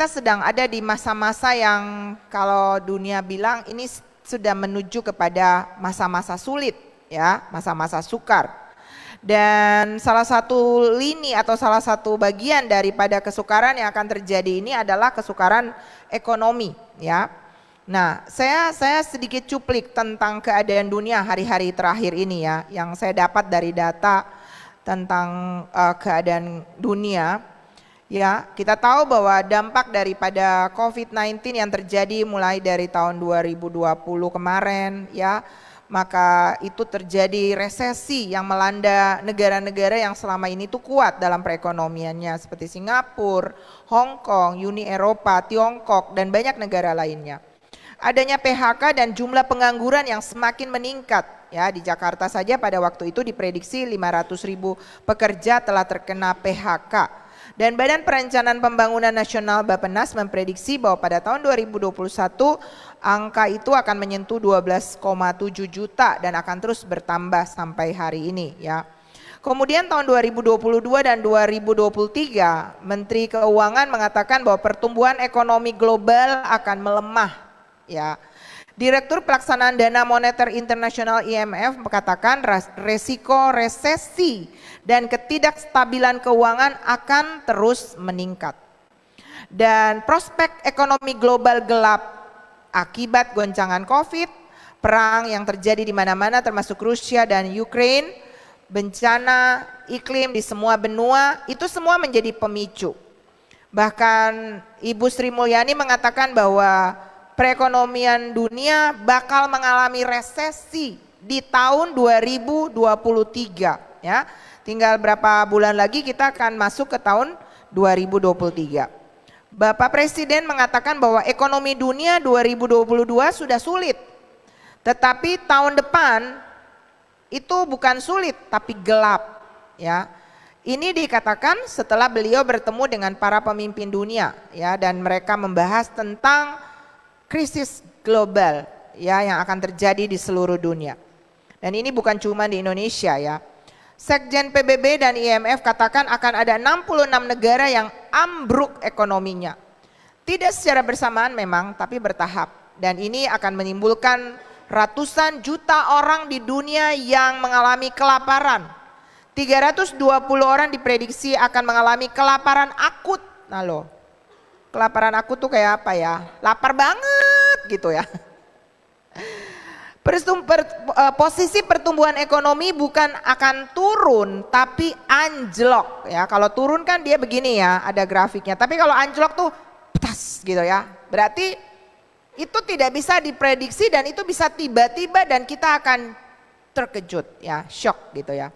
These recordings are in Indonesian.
kita sedang ada di masa-masa yang kalau dunia bilang ini sudah menuju kepada masa-masa sulit, ya, masa-masa sukar. Dan salah satu lini atau salah satu bagian daripada kesukaran yang akan terjadi ini adalah kesukaran ekonomi, ya. Nah, saya sedikit cuplik tentang keadaan dunia hari-hari terakhir ini, ya, yang saya dapat dari data tentang keadaan dunia. Ya, kita tahu bahwa dampak daripada COVID-19 yang terjadi mulai dari tahun 2020 kemarin, ya, maka itu terjadi resesi yang melanda negara-negara yang selama ini tuh kuat dalam perekonomiannya seperti Singapura, Hong Kong, Uni Eropa, Tiongkok, dan banyak negara lainnya. Adanya PHK dan jumlah pengangguran yang semakin meningkat. Ya, di Jakarta saja pada waktu itu diprediksi 500.000 pekerja telah terkena PHK. Dan Badan Perencanaan Pembangunan Nasional Bappenas memprediksi bahwa pada tahun 2021 angka itu akan menyentuh 12,7 juta dan akan terus bertambah sampai hari ini, ya. Kemudian tahun 2022 dan 2023 Menteri Keuangan mengatakan bahwa pertumbuhan ekonomi global akan melemah, ya. Direktur Pelaksanaan Dana Moneter Internasional IMF mengatakan resiko resesi dan ketidakstabilan keuangan akan terus meningkat. Dan prospek ekonomi global gelap akibat goncangan COVID, perang yang terjadi di mana-mana termasuk Rusia dan Ukraine, bencana iklim di semua benua, itu semua menjadi pemicu. Bahkan Ibu Sri Mulyani mengatakan bahwa perekonomian dunia bakal mengalami resesi di tahun 2023, ya. Tinggal berapa bulan lagi kita akan masuk ke tahun 2023. Bapak Presiden mengatakan bahwa ekonomi dunia 2022 sudah sulit. Tetapi tahun depan itu bukan sulit tapi gelap, ya. Ini dikatakan setelah beliau bertemu dengan para pemimpin dunia, ya, dan mereka membahas tentang krisis global, ya, yang akan terjadi di seluruh dunia. Dan ini bukan cuma di Indonesia, ya. Sekjen PBB dan IMF katakan akan ada 66 negara yang ambruk ekonominya. Tidak secara bersamaan memang, tapi bertahap. Dan ini akan menimbulkan ratusan juta orang di dunia yang mengalami kelaparan. 320 orang diprediksi akan mengalami kelaparan akut. Nah loh, kelaparan akut tuh kayak apa ya? Lapar banget gitu ya. Posisi pertumbuhan ekonomi bukan akan turun tapi anjlok, ya. Kalau turun kan dia begini, ya, ada grafiknya. Tapi kalau anjlok tuh petas gitu, ya. Berarti itu tidak bisa diprediksi dan itu bisa tiba-tiba dan kita akan terkejut, ya, shock gitu, ya.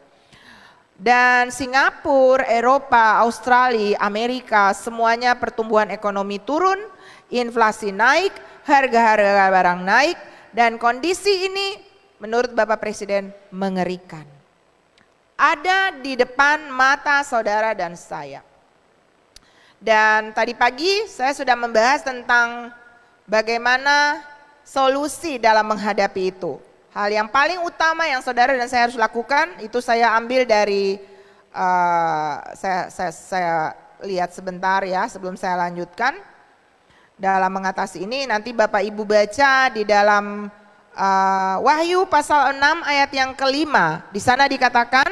Dan Singapura, Eropa, Australia, Amerika semuanya pertumbuhan ekonomi turun, inflasi naik, harga-harga barang naik, dan kondisi ini menurut Bapak Presiden mengerikan. Ada di depan mata saudara dan saya. Dan tadi pagi saya sudah membahas tentang bagaimana solusi dalam menghadapi itu. Hal yang paling utama yang saudara dan saya harus lakukan itu saya ambil dari saya lihat sebentar, ya, sebelum saya lanjutkan. Dalam mengatasi ini nanti Bapak Ibu baca di dalam Wahyu pasal 6 ayat yang kelima. Di sana dikatakan,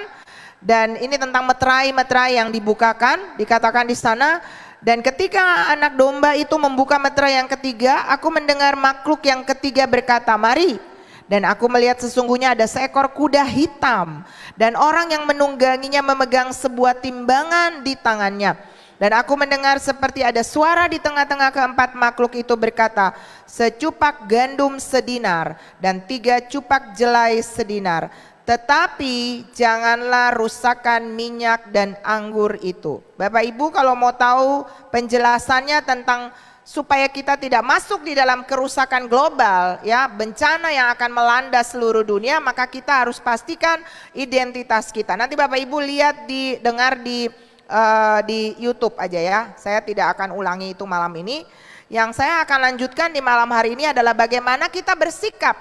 dan ini tentang meterai-meterai yang dibukakan, dikatakan di sana, dan ketika anak domba itu membuka meterai yang ketiga, aku mendengar makhluk yang ketiga berkata, mari. Dan aku melihat sesungguhnya ada seekor kuda hitam dan orang yang menungganginya memegang sebuah timbangan di tangannya. Dan aku mendengar seperti ada suara di tengah-tengah keempat makhluk itu berkata, secupak gandum sedinar dan 3 cupak jelai sedinar. Tetapi janganlah rusakkan minyak dan anggur itu. Bapak Ibu kalau mau tahu penjelasannya tentang supaya kita tidak masuk di dalam kerusakan global, ya, bencana yang akan melanda seluruh dunia, maka kita harus pastikan identitas kita. Nanti Bapak Ibu lihat dengar di YouTube aja, ya. Saya tidak akan ulangi itu malam ini. Yang saya akan lanjutkan di malam hari ini adalah bagaimana kita bersikap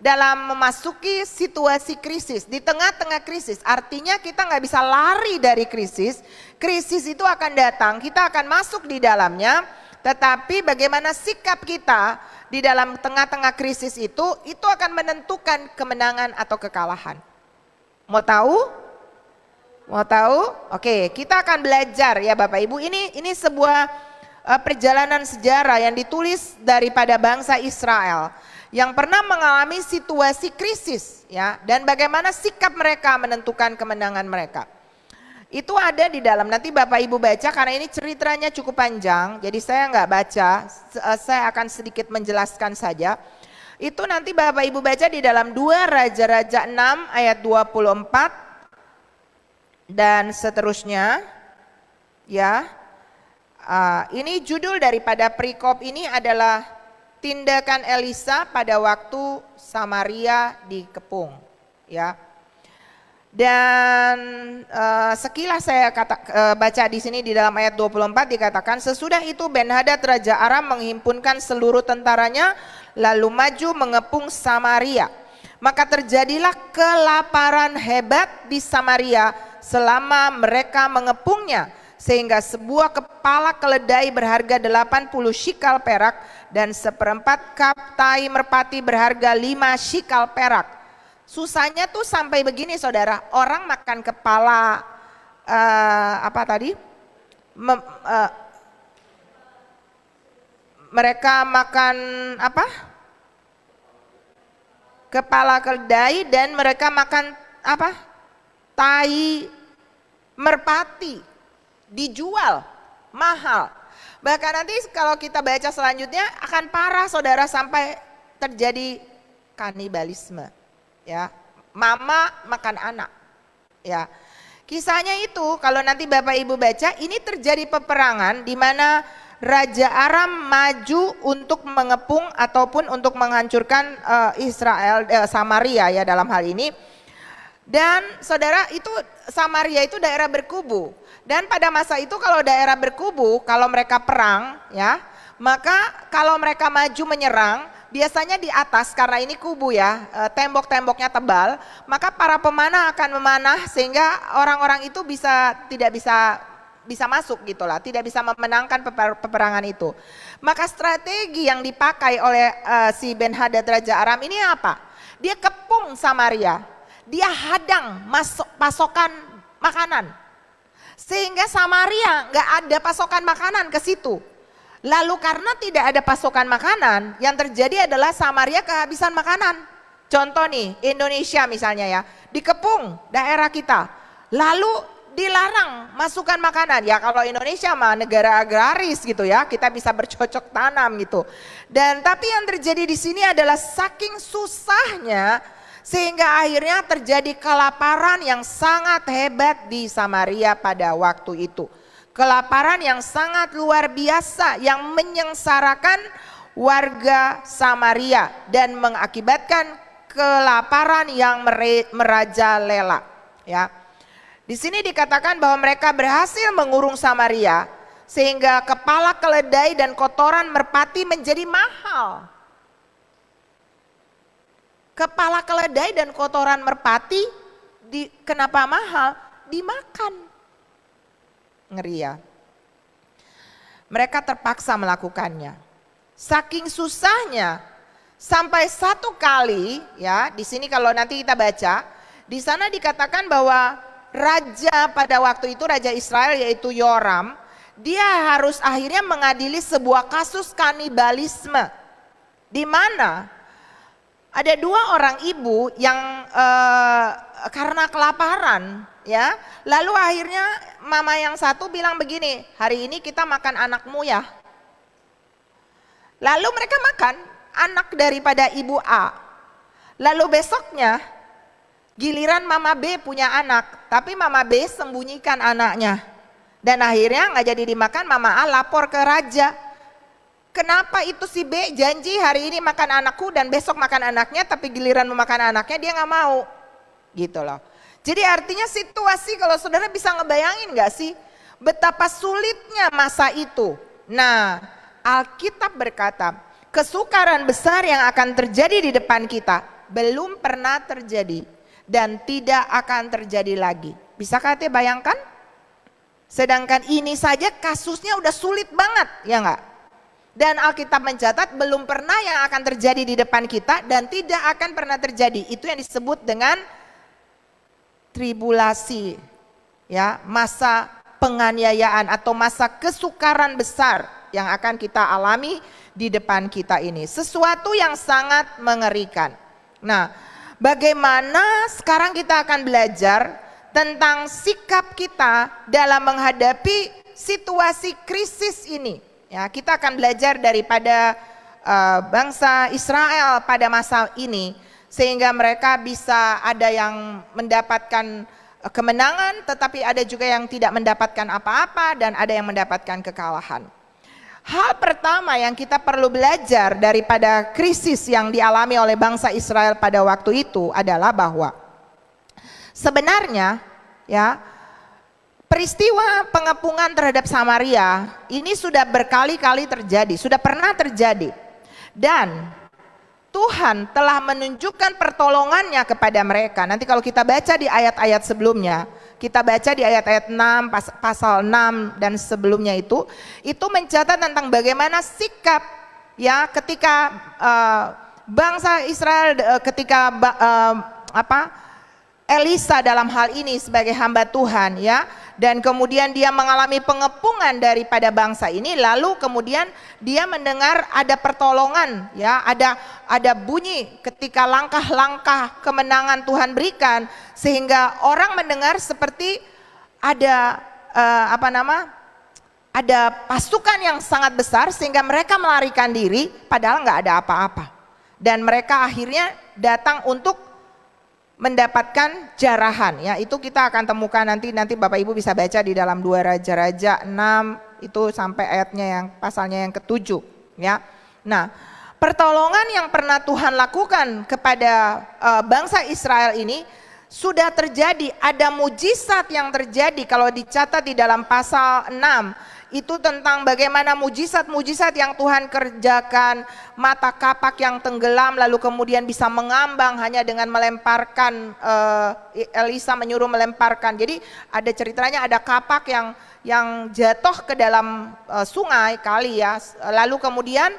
dalam memasuki situasi krisis, di tengah-tengah krisis. Artinya kita nggak bisa lari dari krisis. Krisis itu akan datang, kita akan masuk di dalamnya. Tetapi bagaimana sikap kita di dalam tengah-tengah krisis itu akan menentukan kemenangan atau kekalahan. Mau tahu? Mau tahu? Oke, kita akan belajar ya Bapak Ibu. Ini sebuah perjalanan sejarah yang ditulis daripada bangsa Israel yang pernah mengalami situasi krisis ya, dan bagaimana sikap mereka menentukan kemenangan mereka. Itu ada di dalam, nanti Bapak Ibu baca karena ini ceritanya cukup panjang, jadi saya nggak baca, saya akan sedikit menjelaskan saja. Itu nanti Bapak Ibu baca di dalam 2 Raja-Raja 6 ayat 24 dan seterusnya. Ya, ini judul daripada perikop ini adalah tindakan Elisa pada waktu Samaria dikepung. Ya. Dan sekilas saya baca di sini di dalam ayat 24 dikatakan, sesudah itu Ben-Hadad Raja Aram menghimpunkan seluruh tentaranya lalu maju mengepung Samaria. Maka terjadilah kelaparan hebat di Samaria selama mereka mengepungnya, sehingga sebuah kepala keledai berharga 80 shikal perak dan 1/4 kap tai merpati berharga 5 shikal perak. Susahnya tuh sampai begini saudara, orang makan kepala mereka makan apa? Kepala keledai dan mereka makan apa? Tai merpati, dijual mahal. Bahkan nanti kalau kita baca selanjutnya akan parah saudara sampai terjadi kanibalisme. Ya, mama makan anak. Ya, kisahnya itu kalau nanti Bapak Ibu baca, ini terjadi peperangan di mana Raja Aram maju untuk mengepung ataupun untuk menghancurkan Samaria ya dalam hal ini. Dan saudara, itu Samaria itu daerah berkubu. Dan pada masa itu kalau daerah berkubu, kalau mereka perang ya, maka kalau mereka maju menyerang, biasanya di atas karena ini kubu ya, tembok-temboknya tebal, maka para pemanah akan memanah sehingga orang-orang itu tidak bisa masuk gitulah, tidak bisa memenangkan peperangan itu. Maka strategi yang dipakai oleh si Ben-Hadad Raja Aram ini apa? Dia kepung Samaria, dia hadang pasokan makanan, sehingga Samaria nggak ada pasokan makanan ke situ. Lalu karena tidak ada pasokan makanan, yang terjadi adalah Samaria kehabisan makanan. Contoh nih, Indonesia misalnya ya, dikepung daerah kita, lalu dilarang masukkan makanan. Ya kalau Indonesia mah negara agraris gitu ya, kita bisa bercocok tanam gitu. Dan tapi yang terjadi di sini adalah saking susahnya, sehingga akhirnya terjadi kelaparan yang sangat hebat di Samaria pada waktu itu. Kelaparan yang sangat luar biasa yang menyengsarakan warga Samaria dan mengakibatkan kelaparan yang merajalela. Ya, di sini dikatakan bahwa mereka berhasil mengurung Samaria sehingga kepala keledai dan kotoran merpati menjadi mahal. Kepala keledai dan kotoran merpati kenapa mahal? Dimakan. Ngeri ya. Mereka terpaksa melakukannya. Saking susahnya sampai satu kali ya, di sini kalau nanti kita baca, di sana dikatakan bahwa raja pada waktu itu, raja Israel yaitu Yoram, dia harus akhirnya mengadili sebuah kasus kanibalisme. Di mana ada 2 orang ibu yang karena kelaparan ya, lalu akhirnya mama yang satu bilang begini, hari ini kita makan anakmu ya. Lalu mereka makan anak daripada ibu A. Lalu besoknya giliran mama B punya anak, tapi mama B sembunyikan anaknya. Dan akhirnya nggak jadi dimakan, mama A lapor ke raja. Kenapa itu si B janji hari ini makan anakku dan besok makan anaknya, tapi giliran memakan anaknya dia nggak mau. Gitu loh. Jadi artinya situasi, kalau saudara bisa ngebayangin gak sih betapa sulitnya masa itu. Nah, Alkitab berkata kesukaran besar yang akan terjadi di depan kita belum pernah terjadi dan tidak akan terjadi lagi. Bisakah Anda bayangkan? Sedangkan ini saja kasusnya udah sulit banget, ya enggak? Dan Alkitab mencatat belum pernah yang akan terjadi di depan kita dan tidak akan pernah terjadi. Itu yang disebut dengan tribulasi, ya, masa penganiayaan atau masa kesukaran besar yang akan kita alami di depan kita ini. Sesuatu yang sangat mengerikan. Nah, bagaimana sekarang kita akan belajar tentang sikap kita dalam menghadapi situasi krisis ini. Ya, kita akan belajar daripada bangsa Israel pada masa ini, sehingga mereka bisa ada yang mendapatkan kemenangan, tetapi ada juga yang tidak mendapatkan apa-apa dan ada yang mendapatkan kekalahan. Hal pertama yang kita perlu belajar daripada krisis yang dialami oleh bangsa Israel pada waktu itu adalah bahwa sebenarnya, ya, peristiwa pengepungan terhadap Samaria ini sudah berkali-kali terjadi, sudah pernah terjadi. Dan Tuhan telah menunjukkan pertolongannya kepada mereka. Nanti kalau kita baca di ayat-ayat sebelumnya, kita baca di ayat-ayat 6, pasal 6 dan sebelumnya itu mencatat tentang bagaimana sikap, ya, ketika bangsa Israel, ketika Elisa dalam hal ini sebagai hamba Tuhan, ya, dan kemudian dia mengalami pengepungan daripada bangsa ini, lalu kemudian dia mendengar ada pertolongan, ya, ada bunyi ketika langkah-langkah kemenangan Tuhan berikan, sehingga orang mendengar seperti ada ada pasukan yang sangat besar sehingga mereka melarikan diri padahal nggak ada apa-apa, dan mereka akhirnya datang untuk mendapatkan jarahan, ya. Itu kita akan temukan nanti Bapak Ibu bisa baca di dalam 2 Raja-Raja 6 itu sampai ayatnya yang pasalnya yang ke-7, ya. Nah, pertolongan yang pernah Tuhan lakukan kepada bangsa Israel ini sudah terjadi, ada mujizat yang terjadi kalau dicatat di dalam pasal 6. Itu tentang bagaimana mujizat-mujizat yang Tuhan kerjakan, mata kapak yang tenggelam lalu kemudian bisa mengambang hanya dengan melemparkan, Elisa menyuruh melemparkan. Jadi ada ceritanya, ada kapak yang jatuh ke dalam sungai kali, ya. Lalu kemudian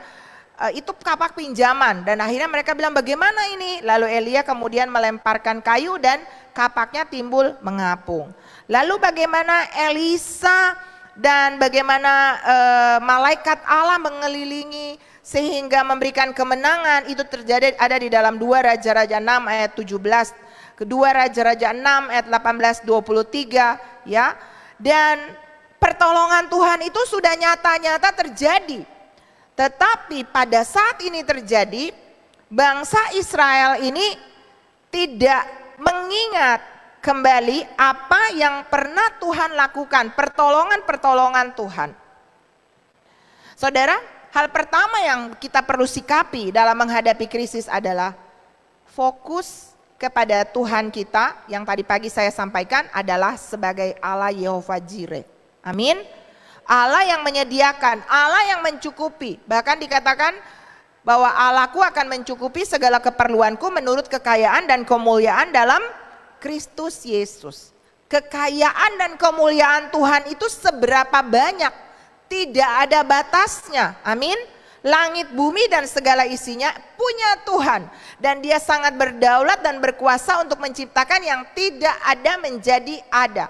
itu kapak pinjaman dan akhirnya mereka bilang bagaimana ini? Lalu Elia kemudian melemparkan kayu dan kapaknya timbul mengapung. Lalu bagaimana Elisa dan bagaimana malaikat Allah mengelilingi sehingga memberikan kemenangan, itu terjadi ada di dalam 2 Raja-Raja 6 ayat 17, kedua Raja-Raja 6 ayat 18-23, ya. Dan pertolongan Tuhan itu sudah nyata-nyata terjadi. Tetapi pada saat ini terjadi, bangsa Israel ini tidak mengingat kembali apa yang pernah Tuhan lakukan, pertolongan-pertolongan Tuhan. Saudara, hal pertama yang kita perlu sikapi dalam menghadapi krisis adalah fokus kepada Tuhan kita, yang tadi pagi saya sampaikan adalah sebagai Allah Yehova Jireh. Amin. Allah yang menyediakan, Allah yang mencukupi. Bahkan dikatakan bahwa Allahku akan mencukupi segala keperluanku menurut kekayaan dan kemuliaan dalam Kristus Yesus. Kekayaan dan kemuliaan Tuhan itu seberapa banyak, tidak ada batasnya. Amin. Langit, bumi dan segala isinya punya Tuhan, dan Dia sangat berdaulat dan berkuasa untuk menciptakan yang tidak ada menjadi ada.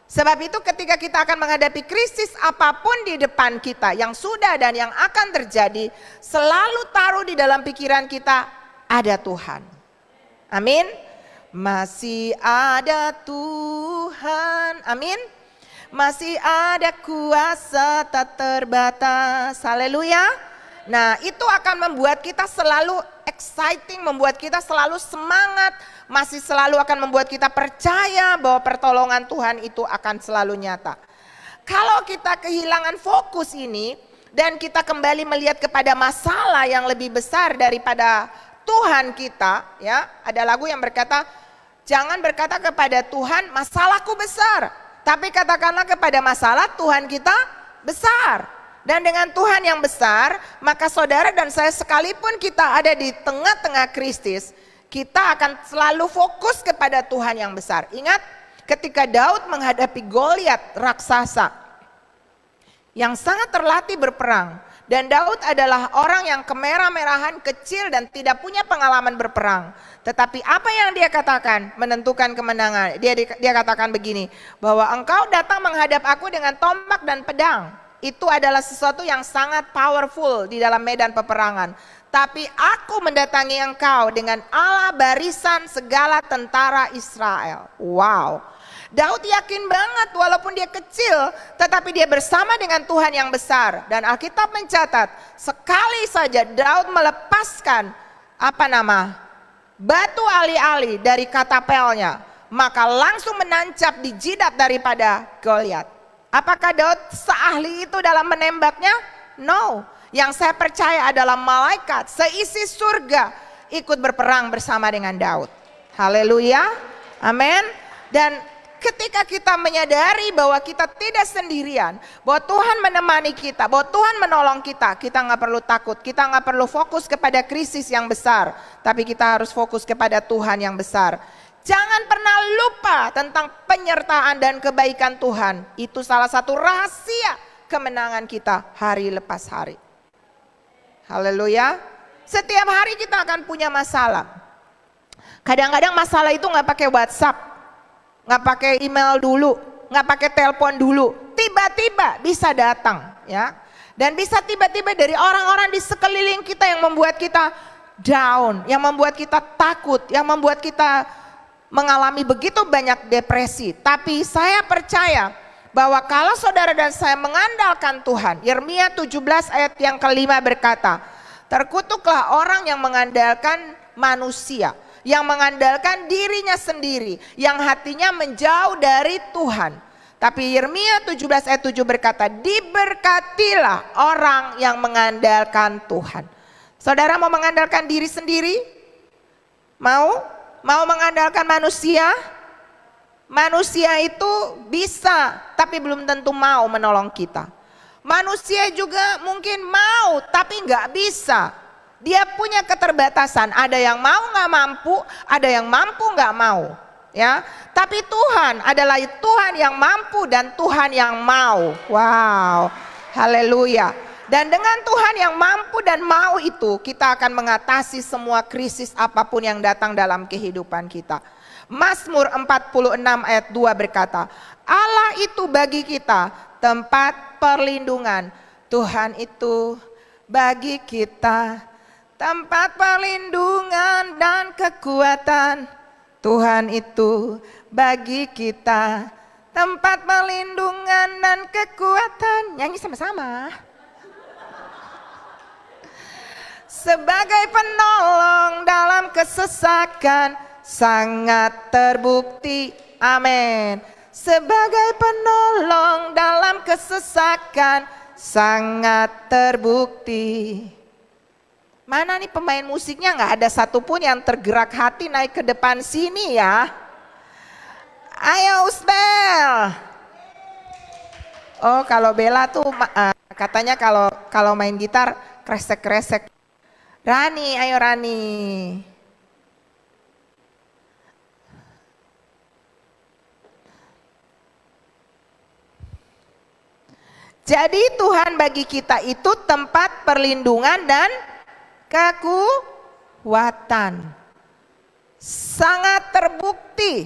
Sebab itu ketika kita akan menghadapi krisis apapun di depan kita yang sudah dan yang akan terjadi, selalu taruh di dalam pikiran kita ada Tuhan. Amin. Masih ada Tuhan, amin. Masih ada kuasa tak terbatas, haleluya. Nah, itu akan membuat kita selalu exciting, membuat kita selalu semangat, masih selalu akan membuat kita percaya bahwa pertolongan Tuhan itu akan selalu nyata. Kalau kita kehilangan fokus ini dan kita kembali melihat kepada masalah yang lebih besar daripada Tuhan kita, ya. Ada lagu yang berkata, jangan berkata kepada Tuhan masalahku besar, tapi katakanlah kepada masalah Tuhan kita besar. Dan dengan Tuhan yang besar, maka saudara dan saya sekalipun kita ada di tengah-tengah krisis, kita akan selalu fokus kepada Tuhan yang besar. Ingat ketika Daud menghadapi Goliat raksasa yang sangat terlatih berperang, Dan Daud adalah orang yang kemerah-merahan, kecil dan tidak punya pengalaman berperang. Tetapi apa yang dia katakan menentukan kemenangan. Dia katakan begini, bahwa engkau datang menghadap aku dengan tombak dan pedang. Itu adalah sesuatu yang sangat powerful di dalam medan peperangan. Tapi aku mendatangi engkau dengan Allah barisan segala tentara Israel. Wow. Daud yakin banget walaupun dia kecil, tetapi dia bersama dengan Tuhan yang besar. Dan Alkitab mencatat, sekali saja Daud melepaskan batu ali-ali dari katapelnya, maka langsung menancap di jidat daripada Goliat. Apakah Daud seahli itu dalam menembaknya? No. Yang saya percaya adalah malaikat seisi surga ikut berperang bersama dengan Daud. Haleluya. Amin. Dan ketika kita menyadari bahwa kita tidak sendirian, bahwa Tuhan menemani kita, bahwa Tuhan menolong kita, kita nggak perlu takut, kita nggak perlu fokus kepada krisis yang besar, tapi kita harus fokus kepada Tuhan yang besar. Jangan pernah lupa tentang penyertaan dan kebaikan Tuhan. Itu salah satu rahasia kemenangan kita hari lepas hari. Haleluya. Setiap hari kita akan punya masalah. Kadang-kadang masalah itu nggak pakai WhatsApp, nggak pakai email dulu, nggak pakai telepon dulu, tiba-tiba bisa datang, ya. Dan bisa tiba-tiba dari orang-orang di sekeliling kita yang membuat kita down, yang membuat kita takut, yang membuat kita mengalami begitu banyak depresi. Tapi saya percaya bahwa kalau saudara dan saya mengandalkan Tuhan, Yeremia 17 ayat yang kelima berkata, terkutuklah orang yang mengandalkan manusia, yang mengandalkan dirinya sendiri, yang hatinya menjauh dari Tuhan. Tapi Yeremia 17 ayat 7 berkata, diberkatilah orang yang mengandalkan Tuhan. Saudara mau mengandalkan diri sendiri? Mau mengandalkan manusia? Manusia itu bisa, tapi belum tentu mau menolong kita. Manusia juga mungkin mau, tapi nggak bisa. Dia punya keterbatasan. Ada yang mau nggak mampu, ada yang mampu nggak mau. Ya, tapi Tuhan adalah Tuhan yang mampu dan Tuhan yang mau. Wow, haleluya. Dan dengan Tuhan yang mampu dan mau itu, kita akan mengatasi semua krisis apapun yang datang dalam kehidupan kita. Mazmur 46 ayat 2 berkata, Allah itu bagi kita tempat perlindungan. Tuhan itu bagi kita tempat perlindungan dan kekuatan. Tuhan itu bagi kita tempat perlindungan dan kekuatan. Nyanyi sama-sama. Sebagai penolong dalam kesesakan, sangat terbukti, amin. Sebagai penolong dalam kesesakan, sangat terbukti. Mana nih pemain musiknya? Nggak ada satupun yang tergerak hati naik ke depan sini ya. Ayo Usbel. Oh kalau Bella tuh katanya kalau main gitar kresek-kresek. Rani, ayo Rani. Jadi Tuhan bagi kita itu tempat perlindungan dan kekuatan. Sangat terbukti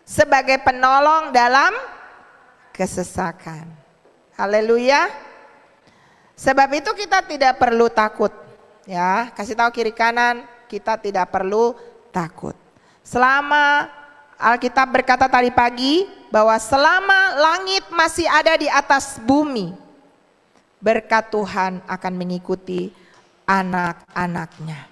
sebagai penolong dalam kesesakan. Haleluya. Sebab itu kita tidak perlu takut. Ya, kasih tahu kiri kanan, kita tidak perlu takut. Selama Alkitab berkata tadi pagi bahwa selama langit masih ada di atas bumi, berkat Tuhan akan mengikuti anak-anaknya.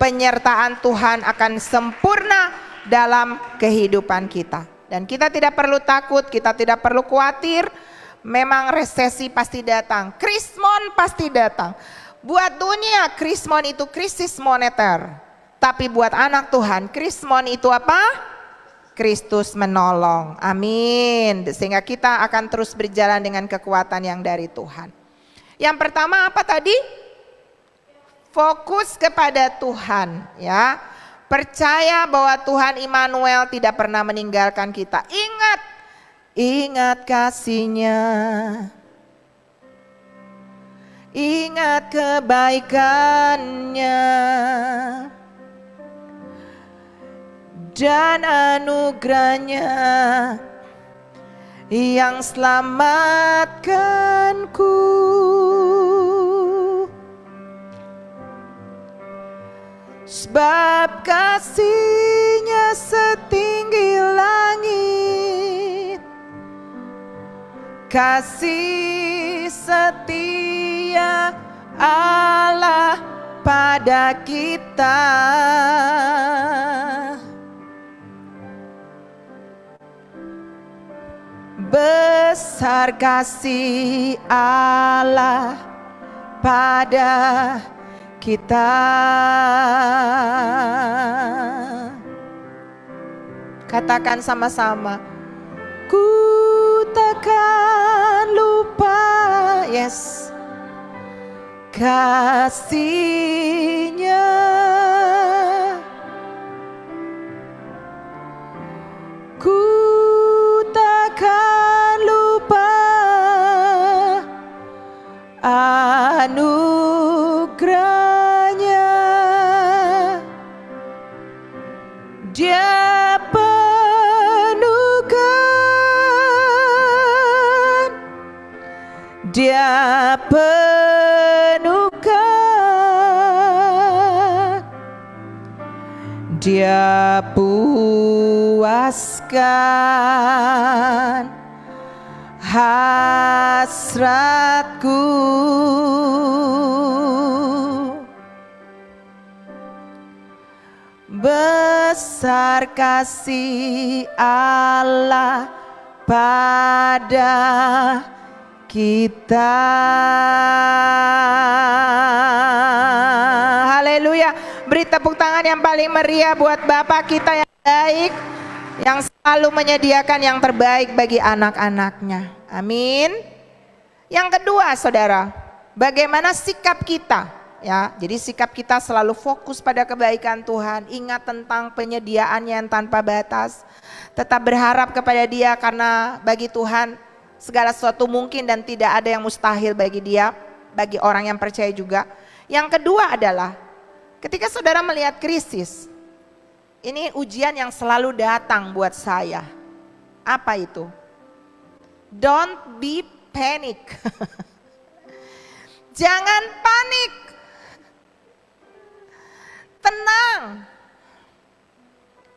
Penyertaan Tuhan akan sempurna dalam kehidupan kita. Dan kita tidak perlu takut, kita tidak perlu khawatir. Memang resesi pasti datang, krismon pasti datang. Buat dunia krismon itu krisis moneter. Tapi buat anak Tuhan krismon itu apa? Kristus menolong. Amin. Sehingga kita akan terus berjalan dengan kekuatan yang dari Tuhan. Yang pertama apa tadi? Fokus kepada Tuhan, ya. Percaya bahwa Tuhan Immanuel tidak pernah meninggalkan kita. Ingat kasih-Nya ingat kebaikannya dan anugerahnya yang selamatkanku. Sebab kasih-Nya setinggi langit, kasih setia Allah pada kita. Besar kasih Allah pada kita. Katakan sama-sama, ku takkan lupa, yes, kasih-Nya. Ku takkan lupa anugerahnya. Dia penuhkan, Dia penuhkan, Dia puaskan hasratku. Besar kasih Allah pada kita. Haleluya. Beri tepuk tangan yang paling meriah buat Bapak kita yang baik, yang selalu menyediakan yang terbaik bagi anak-anaknya. Amin. Yang kedua, saudara, bagaimana sikap kita? Ya, jadi sikap kita selalu fokus pada kebaikan Tuhan, ingat tentang penyediaannya yang tanpa batas, tetap berharap kepada Dia karena bagi Tuhan segala sesuatu mungkin dan tidak ada yang mustahil bagi Dia, bagi orang yang percaya juga. Yang kedua adalah ketika saudara melihat krisis, ini ujian yang selalu datang buat saya. Apa itu? Don't be panic. Jangan panik. Tenang.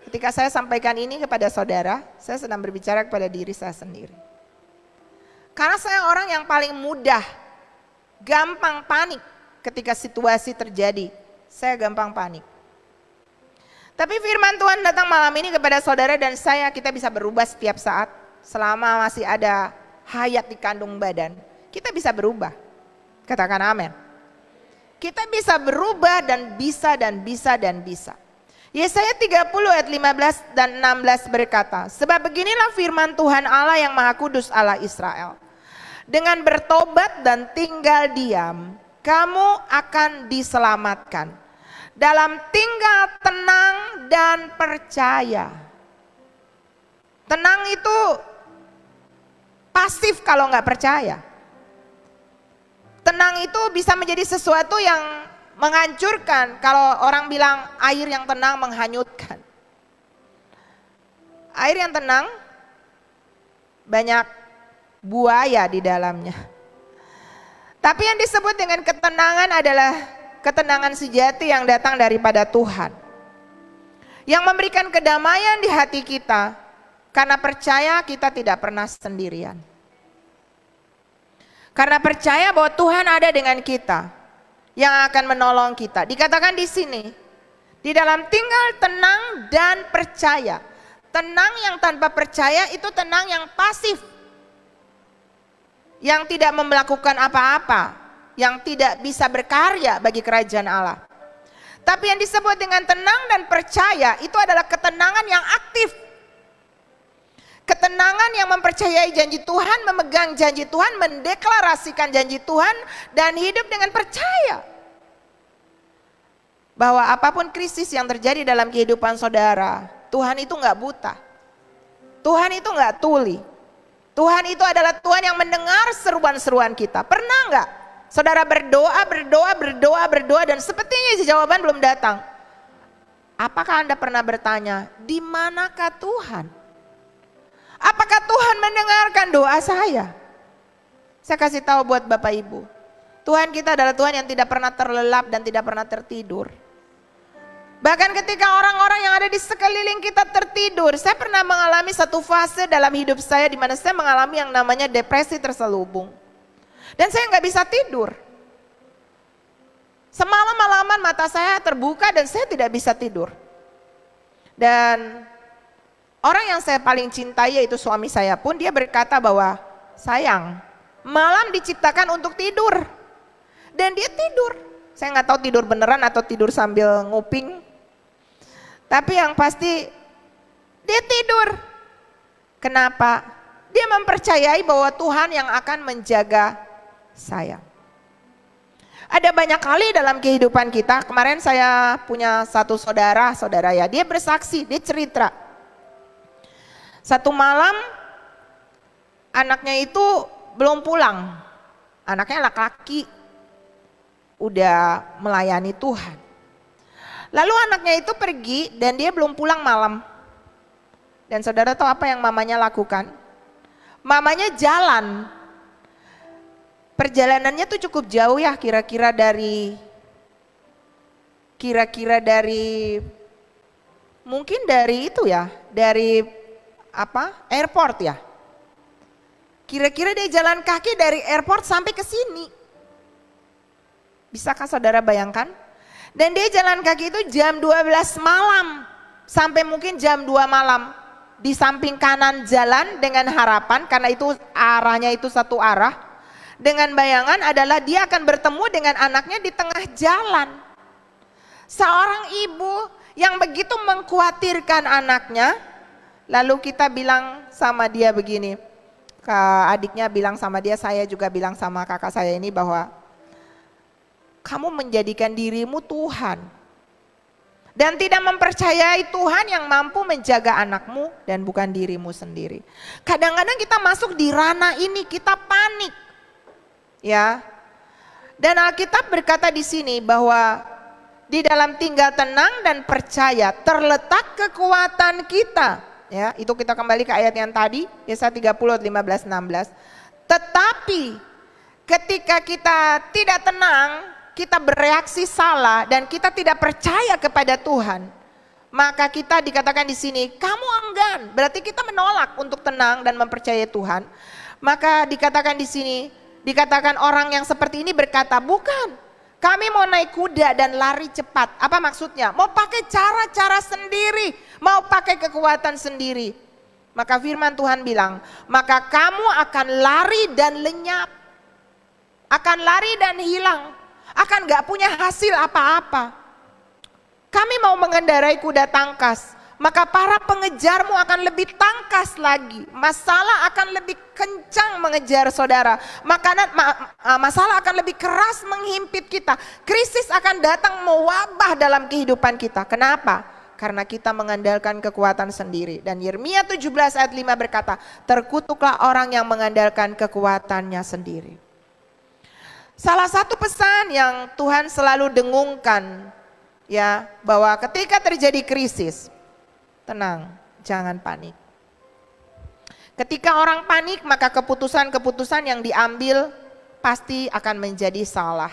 Ketika saya sampaikan ini kepada saudara, saya sedang berbicara kepada diri saya sendiri. Karena saya orang yang paling mudah, gampang panik ketika situasi terjadi. Saya gampang panik. Tapi firman Tuhan datang malam ini kepada saudara dan saya, kita bisa berubah setiap saat. Selama masih ada hayat di kandung badan, kita bisa berubah. Katakan amin. Kita bisa berubah dan bisa dan bisa dan bisa. Yesaya 30 ayat 15 dan 16 berkata, sebab beginilah firman Tuhan Allah yang Maha Kudus, Allah Israel. Dengan bertobat dan tinggal diam, kamu akan diselamatkan. Dalam tinggal tenang dan percaya. Tenang itu pasif kalau nggak percaya. Tenang itu bisa menjadi sesuatu yang menghancurkan. Kalau orang bilang air yang tenang menghanyutkan. Air yang tenang banyak buaya di dalamnya. Tapi yang disebut dengan ketenangan adalah ketenangan sejati yang datang daripada Tuhan. Yang memberikan kedamaian di hati kita. Karena percaya kita tidak pernah sendirian. Karena percaya bahwa Tuhan ada dengan kita, yang akan menolong kita. Dikatakan di sini, di dalam tinggal tenang dan percaya. Tenang yang tanpa percaya itu tenang yang pasif. Yang tidak melakukan apa-apa, yang tidak bisa berkarya bagi kerajaan Allah. Tapi yang disebut dengan tenang dan percaya itu adalah ketenangan yang aktif. Ketenangan yang mempercayai janji Tuhan, memegang janji Tuhan, mendeklarasikan janji Tuhan, dan hidup dengan percaya. Bahwa apapun krisis yang terjadi dalam kehidupan saudara, Tuhan itu gak buta. Tuhan itu gak tuli. Tuhan itu adalah Tuhan yang mendengar seruan-seruan kita. Pernah gak Saudara berdoa dan sepertinya jawaban belum datang. Apakah Anda pernah bertanya, di manakah Tuhan? Apakah Tuhan mendengarkan doa saya? Saya kasih tahu buat Bapak Ibu, Tuhan kita adalah Tuhan yang tidak pernah terlelap dan tidak pernah tertidur. Bahkan ketika orang-orang yang ada di sekeliling kita tertidur, saya pernah mengalami satu fase dalam hidup saya di mana saya mengalami yang namanya depresi terselubung. Dan saya nggak bisa tidur. Semalam-malaman mata saya terbuka dan saya tidak bisa tidur. Dan orang yang saya paling cintai yaitu suami saya pun dia berkata bahwa sayang, malam diciptakan untuk tidur. Dan dia tidur. Saya nggak tahu tidur beneran atau tidur sambil nguping. Tapi yang pasti dia tidur. Kenapa? Dia mempercayai bahwa Tuhan yang akan menjaga saya. Ada banyak kali dalam kehidupan kita. Kemarin saya punya satu saudara ya, dia bersaksi, dia cerita. Satu malam anaknya itu belum pulang. Anaknya laki-laki, udah melayani Tuhan. Lalu anaknya itu pergi dan dia belum pulang malam. Dan saudara tahu apa yang mamanya lakukan? Mamanya jalan. Perjalanannya tuh cukup jauh ya, kira-kira dari mungkin dari itu ya, dari airport ya. Kira-kira dia jalan kaki dari airport sampai ke sini. Bisakah saudara bayangkan? Dan dia jalan kaki itu jam 12 malam sampai mungkin jam 2 malam. Di samping kanan jalan dengan harapan, karena itu arahnya itu satu arah. Dengan bayangan adalah dia akan bertemu dengan anaknya di tengah jalan. Seorang ibu yang begitu mengkhawatirkan anaknya, lalu kita bilang sama dia begini, adiknya bilang sama dia, saya juga bilang sama kakak saya ini bahwa kamu menjadikan dirimu Tuhan. Dan tidak mempercayai Tuhan yang mampu menjaga anakmu dan bukan dirimu sendiri. Kadang-kadang kita masuk di ranah ini, kita panik. Ya, dan Alkitab berkata di sini bahwa di dalam tinggal tenang dan percaya terletak kekuatan kita. Ya, itu kita kembali ke ayat yang tadi, Yesaya 30, 15, 16. Tetapi ketika kita tidak tenang, kita bereaksi salah dan kita tidak percaya kepada Tuhan, maka kita dikatakan di sini, kamu enggan. Berarti kita menolak untuk tenang dan mempercayai Tuhan. Maka dikatakan di sini, dikatakan orang yang seperti ini berkata, bukan, kami mau naik kuda dan lari cepat. Apa maksudnya? Mau pakai cara-cara sendiri, mau pakai kekuatan sendiri. Maka firman Tuhan bilang, maka kamu akan lari dan lenyap, akan lari dan hilang, akan gak punya hasil apa-apa. Kami mau mengendarai kuda tangkas, maka para pengejarmu akan lebih tangkas lagi. Masalah akan lebih kencang mengejar saudara. Masalah akan lebih keras menghimpit kita. Krisis akan datang mewabah dalam kehidupan kita. Kenapa? Karena kita mengandalkan kekuatan sendiri. Dan Yeremia 17 ayat 5 berkata, terkutuklah orang yang mengandalkan kekuatannya sendiri. Salah satu pesan yang Tuhan selalu dengungkan, ya, bahwa ketika terjadi krisis, tenang, jangan panik. Ketika orang panik, maka keputusan-keputusan yang diambil pasti akan menjadi salah.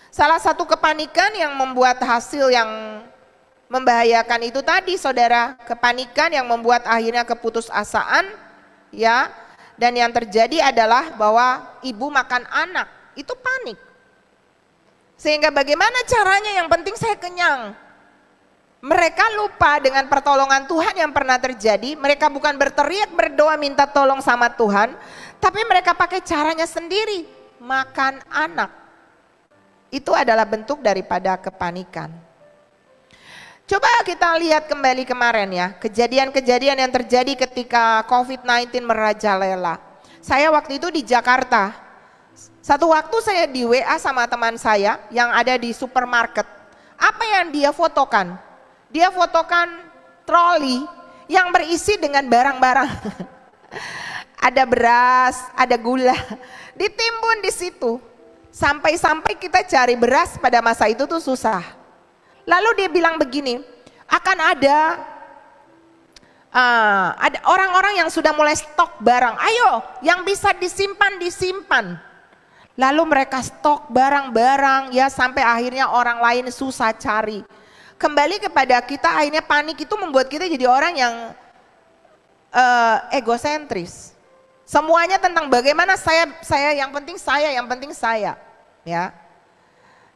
Salah satu kepanikan yang membuat hasil yang membahayakan itu tadi, saudara, kepanikan yang membuat akhirnya keputusasaan, ya. Dan yang terjadi adalah bahwa ibu makan anak, itu panik. Sehingga bagaimana caranya, yang penting saya kenyang. Mereka lupa dengan pertolongan Tuhan yang pernah terjadi. Mereka bukan berteriak berdoa minta tolong sama Tuhan, tapi mereka pakai caranya sendiri, makan anak. Itu adalah bentuk daripada kepanikan. Coba kita lihat kembali kemarin ya, kejadian-kejadian yang terjadi ketika COVID-19 merajalela. Saya waktu itu di Jakarta. Satu waktu saya di WA sama teman saya yang ada di supermarket. Apa yang dia fotokan? Dia fotokan troli yang berisi dengan barang-barang. Ada beras, ada gula, ditimbun di situ. Sampai-sampai kita cari beras pada masa itu tuh susah. Lalu dia bilang begini, akan ada orang-orang yang sudah mulai stok barang. Ayo, yang bisa disimpan, disimpan. Lalu mereka stok barang-barang ya sampai akhirnya orang lain susah cari. Kembali kepada kita, akhirnya panik itu membuat kita jadi orang yang egosentris. Semuanya tentang bagaimana yang penting saya, ya.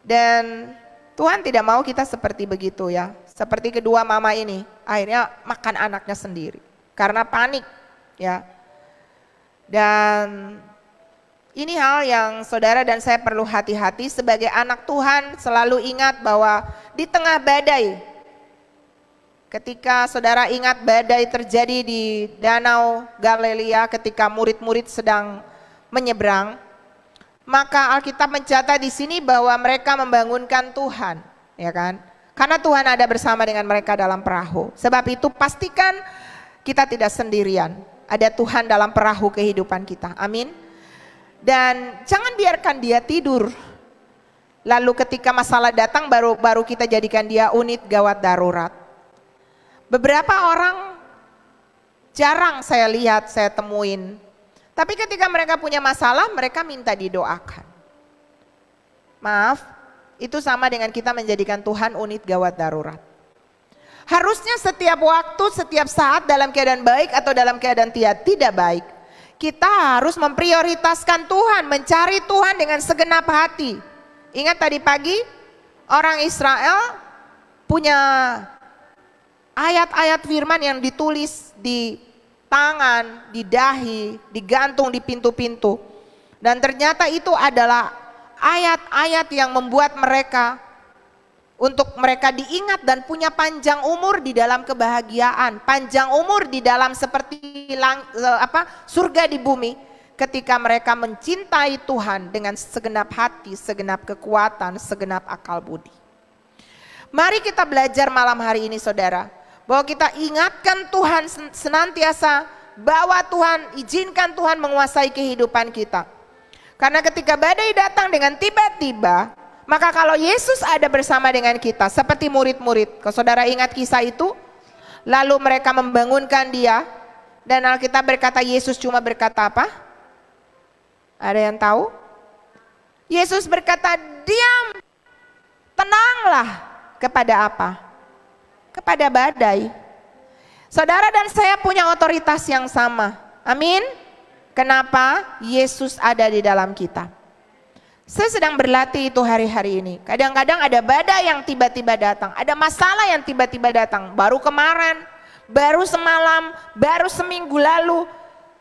Dan Tuhan tidak mau kita seperti begitu ya. Seperti kedua mama ini, akhirnya makan anaknya sendiri karena panik, ya. Dan ini hal yang saudara dan saya perlu hati-hati sebagai anak Tuhan, selalu ingat bahwa di tengah badai, ketika saudara ingat badai terjadi di Danau Galilea ketika murid-murid sedang menyeberang, maka Alkitab mencatat di sini bahwa mereka membangunkan Tuhan, ya kan? Karena Tuhan ada bersama dengan mereka dalam perahu. Sebab itu pastikan kita tidak sendirian. Ada Tuhan dalam perahu kehidupan kita. Amin. Dan jangan biarkan dia tidur. Lalu ketika masalah datang baru kita jadikan dia unit gawat darurat. Beberapa orang jarang saya lihat, saya temuin. Tapi ketika mereka punya masalah, mereka minta didoakan. Maaf, itu sama dengan kita menjadikan Tuhan unit gawat darurat. Harusnya setiap waktu, setiap saat dalam keadaan baik atau dalam keadaan tidak baik, kita harus memprioritaskan Tuhan, mencari Tuhan dengan segenap hati. Ingat tadi pagi, orang Israel punya ayat-ayat firman yang ditulis di tangan, di dahi, digantung di pintu-pintu. Dan ternyata itu adalah ayat-ayat yang membuat mereka diingat dan punya panjang umur di dalam kebahagiaan, panjang umur di dalam seperti surga di bumi ketika mereka mencintai Tuhan dengan segenap hati, segenap kekuatan, segenap akal budi. Mari kita belajar malam hari ini saudara, bahwa kita ingatkan Tuhan senantiasa, bahwa Tuhan izinkan Tuhan menguasai kehidupan kita. Karena ketika badai datang dengan tiba-tiba, maka kalau Yesus ada bersama dengan kita, seperti murid-murid, kalau saudara ingat kisah itu, lalu mereka membangunkan dia, dan Alkitab berkata Yesus cuma berkata apa? Ada yang tahu? Yesus berkata, diam, tenanglah. Kepada apa? Kepada badai. Saudara dan saya punya otoritas yang sama. Amin. Kenapa? Yesus ada di dalam kita. Saya sedang berlatih itu hari-hari ini. Kadang-kadang ada badai yang tiba-tiba datang, ada masalah yang tiba-tiba datang. Baru kemarin, baru semalam, baru seminggu lalu.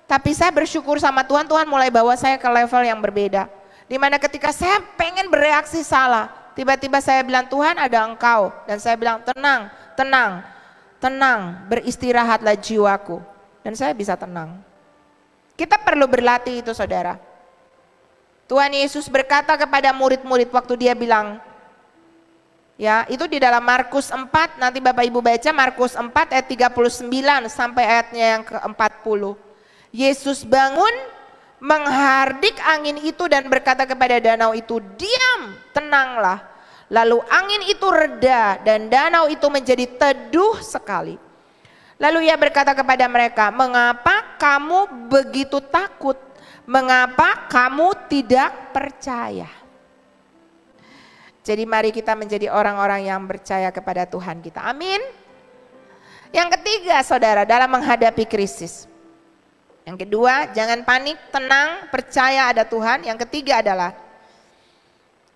Tapi saya bersyukur sama Tuhan, Tuhan mulai bawa saya ke level yang berbeda. Dimana ketika saya pengen bereaksi salah, tiba-tiba saya bilang, Tuhan ada Engkau. Dan saya bilang, tenang, tenang, tenang, beristirahatlah jiwaku. Dan saya bisa tenang. Kita perlu berlatih itu saudara. Tuhan Yesus berkata kepada murid-murid waktu dia bilang, ya itu di dalam Markus 4, nanti Bapak Ibu baca Markus 4 ayat 39 sampai ayatnya yang ke-40. Yesus bangun, menghardik angin itu dan berkata kepada danau itu, diam, tenanglah. Lalu angin itu reda dan danau itu menjadi teduh sekali. Lalu ia berkata kepada mereka, mengapa kamu begitu takut? Mengapa kamu tidak percaya? Jadi mari kita menjadi orang-orang yang percaya kepada Tuhan kita. Amin. Yang ketiga saudara, dalam menghadapi krisis. Yang kedua, jangan panik, tenang, percaya ada Tuhan. Yang ketiga adalah,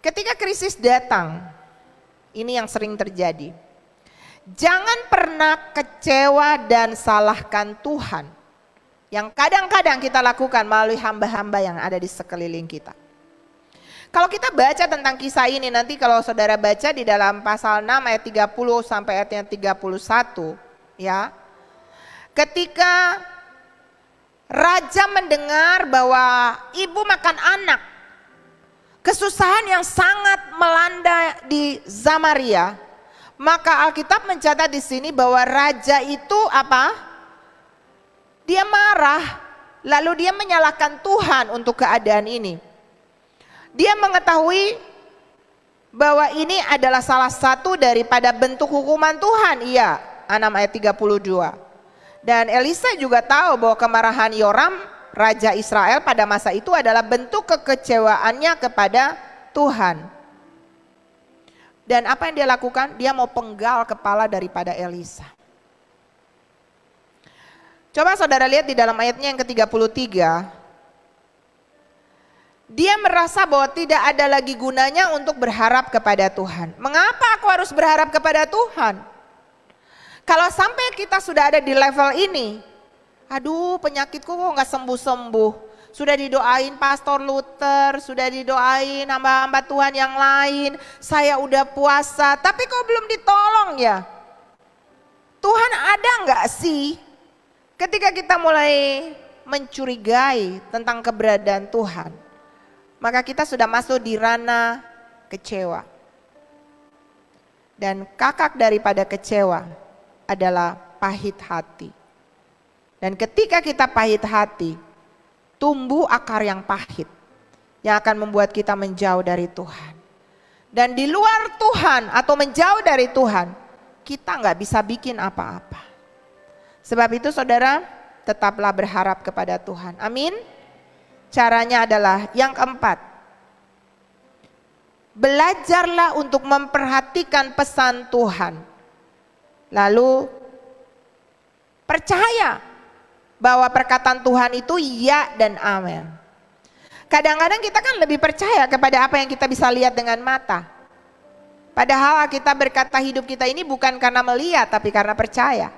ketika krisis datang, ini yang sering terjadi. Jangan pernah kecewa dan salahkan Tuhan. Yang kadang-kadang kita lakukan melalui hamba-hamba yang ada di sekeliling kita. Kalau kita baca tentang kisah ini, nanti kalau saudara baca di dalam pasal 6 ayat 30 sampai ayatnya 31. Ya, ketika raja mendengar bahwa ibu makan anak, kesusahan yang sangat melanda di Samaria, maka Alkitab mencatat di sini bahwa raja itu apa? Dia marah, lalu dia menyalahkan Tuhan untuk keadaan ini. Dia mengetahui bahwa ini adalah salah satu daripada bentuk hukuman Tuhan. Iya, 6 ayat 32. Dan Elisa juga tahu bahwa kemarahan Yoram, Raja Israel pada masa itu adalah bentuk kekecewaannya kepada Tuhan. Dan apa yang dia lakukan? Dia mau penggal kepala daripada Elisa. Coba saudara lihat di dalam ayatnya yang ke-33. Dia merasa bahwa tidak ada lagi gunanya untuk berharap kepada Tuhan. Mengapa aku harus berharap kepada Tuhan? Kalau sampai kita sudah ada di level ini, aduh penyakitku kok nggak sembuh-sembuh. Sudah didoain Pastor Luther, sudah didoain hamba-hamba Tuhan yang lain. Saya udah puasa, tapi kok belum ditolong ya? Tuhan ada nggak sih? Ketika kita mulai mencurigai tentang keberadaan Tuhan, maka kita sudah masuk di ranah kecewa. Dan kakak daripada kecewa adalah pahit hati. Dan ketika kita pahit hati, tumbuh akar yang pahit yang akan membuat kita menjauh dari Tuhan. Dan di luar Tuhan atau menjauh dari Tuhan, kita nggak bisa bikin apa-apa. Sebab itu saudara, tetaplah berharap kepada Tuhan. Amin. Caranya adalah yang keempat, belajarlah untuk memperhatikan pesan Tuhan. Lalu percaya bahwa perkataan Tuhan itu ya dan amin. Kadang-kadang kita kan lebih percaya kepada apa yang kita bisa lihat dengan mata. Padahal kita berkata hidup kita ini bukan karena melihat tapi karena percaya.